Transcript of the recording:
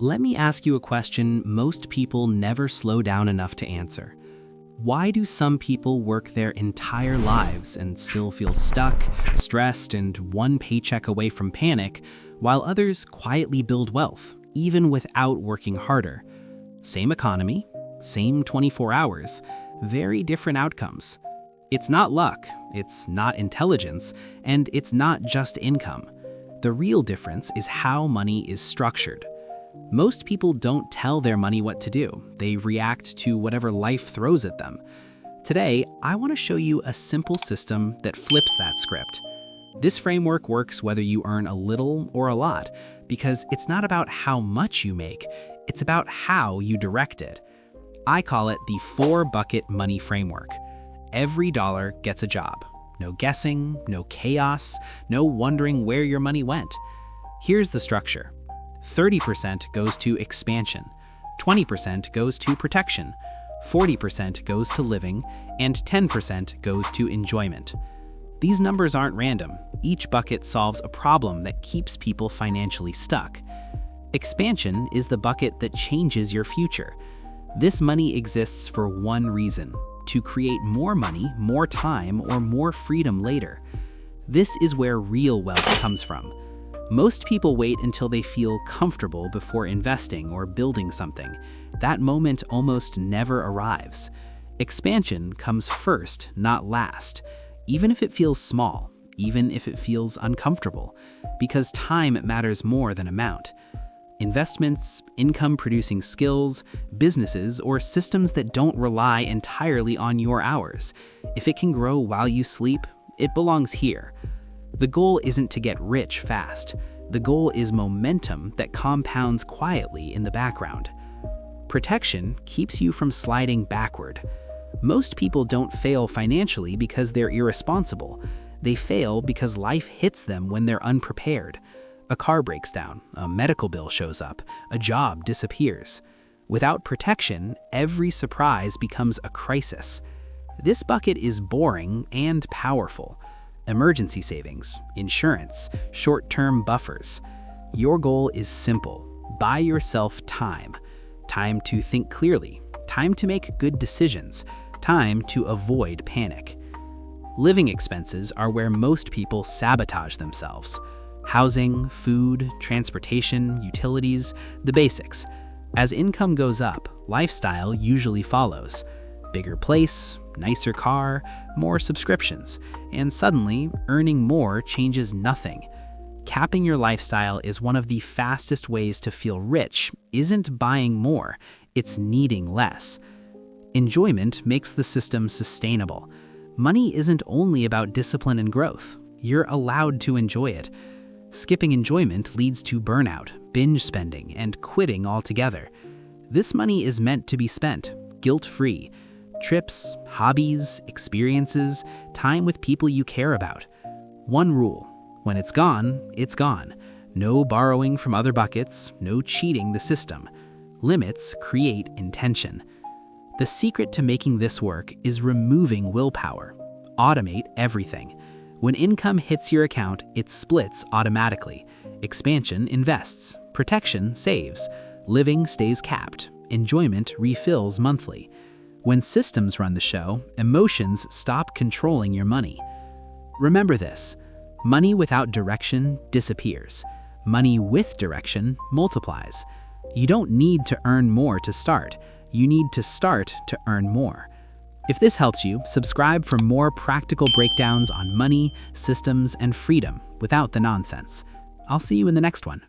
Let me ask you a question most people never slow down enough to answer. Why do some people work their entire lives and still feel stuck, stressed, and one paycheck away from panic, while others quietly build wealth, even without working harder? Same economy, same 24 hours, very different outcomes. It's not luck, it's not intelligence, and it's not just income. The real difference is how money is structured. Most people don't tell their money what to do. They react to whatever life throws at them. Today, I want to show you a simple system that flips that script. This framework works whether you earn a little or a lot, because it's not about how much you make, it's about how you direct it. I call it the 4-bucket money framework. Every dollar gets a job. No guessing, no chaos, no wondering where your money went. Here's the structure. 30% goes to expansion, 20% goes to protection, 40% goes to living, and 10% goes to enjoyment. These numbers aren't random. Each bucket solves a problem that keeps people financially stuck. Expansion is the bucket that changes your future. This money exists for one reason: to create more money, more time, or more freedom later. This is where real wealth comes from. Most people wait until they feel comfortable before investing or building something. That moment almost never arrives. Expansion comes first, not last, even if it feels small, even if it feels uncomfortable, because time matters more than amount. Investments, income-producing skills, businesses, or systems that don't rely entirely on your hours. If it can grow while you sleep, it belongs here. The goal isn't to get rich fast. The goal is momentum that compounds quietly in the background. Protection keeps you from sliding backward. Most people don't fail financially because they're irresponsible. They fail because life hits them when they're unprepared. A car breaks down, a medical bill shows up, a job disappears. Without protection, every surprise becomes a crisis. This bucket is boring and powerful. Emergency savings, insurance, short-term buffers. Your goal is simple. Buy yourself time. Time to think clearly. Time to make good decisions. Time to avoid panic. Living expenses are where most people sabotage themselves. Housing, food, transportation, utilities, the basics. As income goes up, lifestyle usually follows. Bigger place, nicer car, more subscriptions, and suddenly earning more changes nothing. Capping your lifestyle is one of the fastest ways to feel rich. Isn't buying more, it's needing less. Enjoyment makes the system sustainable. Money isn't only about discipline and growth. You're allowed to enjoy it. Skipping enjoyment leads to burnout, binge spending, and quitting altogether. This money is meant to be spent, guilt-free. Trips, hobbies, experiences, time with people you care about. One rule: when it's gone, it's gone. No borrowing from other buckets, no cheating the system. Limits create intention. The secret to making this work is removing willpower. Automate everything. When income hits your account, it splits automatically. Expansion invests. Protection saves. Living stays capped. Enjoyment refills monthly. When systems run the show, emotions stop controlling your money. Remember this: money without direction disappears. Money with direction multiplies. You don't need to earn more to start. You need to start to earn more. If this helps you, subscribe for more practical breakdowns on money, systems, and freedom without the nonsense. I'll see you in the next one.